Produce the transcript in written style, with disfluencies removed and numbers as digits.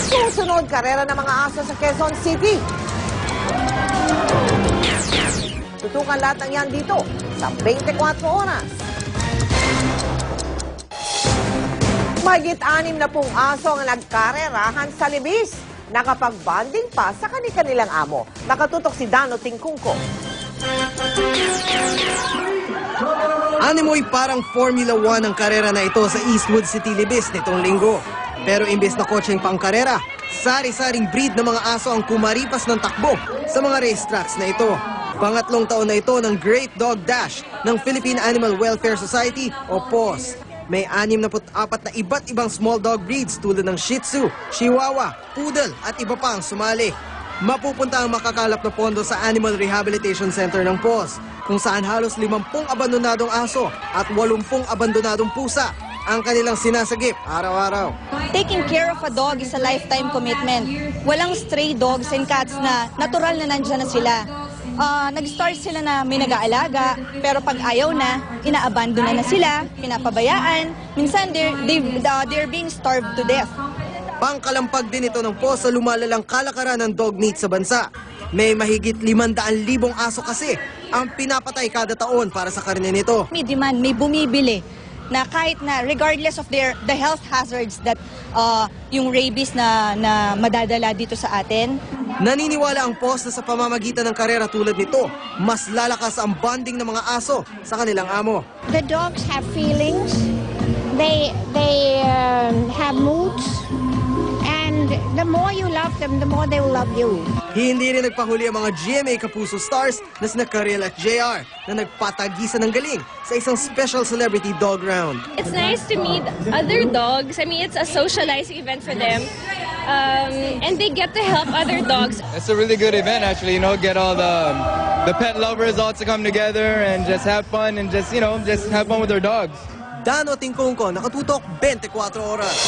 Susunod, karera ng mga aso sa Quezon City. Tutukan lahat ng yan dito sa 24 oras. Mahigit 6 na pong aso ang nagkarerahan sa Libis. Nakapag-bonding pa sa kanilang amo. Nakatutok si Dano Tingkungko. Animoy parang Formula 1 ang karera na ito sa Eastwood City, Libis nitong linggo. Pero imbes na kotseng pangkarera, sari-saring breed ng mga aso ang kumaripas ng takbo sa mga racetracks na ito. Pangatlong taon na ito ng Great Dog Dash ng Philippine Animal Welfare Society o PAWS. May 64 na iba't ibang small dog breeds tulad ng Shih Tzu, Chihuahua, Poodle at iba pa ang sumali. Mapupunta ang makakalap na pondo sa Animal Rehabilitation Center ng PAWS, kung saan halos 50 abandonadong aso at 80 abandonadong pusa ang kanilang sinasagip araw-araw. Taking care of a dog is a lifetime commitment. Walang stray dogs and cats na natural na nandyan na sila. Nag-start sila na may nag-aalaga, pero pag ayaw na, ina-abandon na sila, pinapabayaan. Minsan, they're being starved to death. Pangkalampag din ito ng PAWS sa lumalalang kalakaran ng dog meat sa bansa. May mahigit 500,000 aso kasi ang pinapatay kada taon para sa karne nito. May demand, may bumibili na kahit na regardless of the health hazards that yung rabies na madadala dito sa atin. Naniniwala ang PAWS na sa pamamagitan ng karera tulad nito, mas lalakas ang bonding ng mga aso sa kanilang amo. The dogs have feelings, they have moods, and the more you love them, the more they will love you. Hindi rin nagpahuli ang mga GMA Kapuso Stars na sina Karel at JR na nagpatagisan ng galing sa isang special celebrity dog round. It's nice to meet other dogs. I mean, it's a socializing event for them. And they get to help other dogs. It's a really good event, actually. You know, get all the pet lovers all to come together and just have fun and just have fun with their dogs. Dano Tingkungko, nakatutok 24 oras.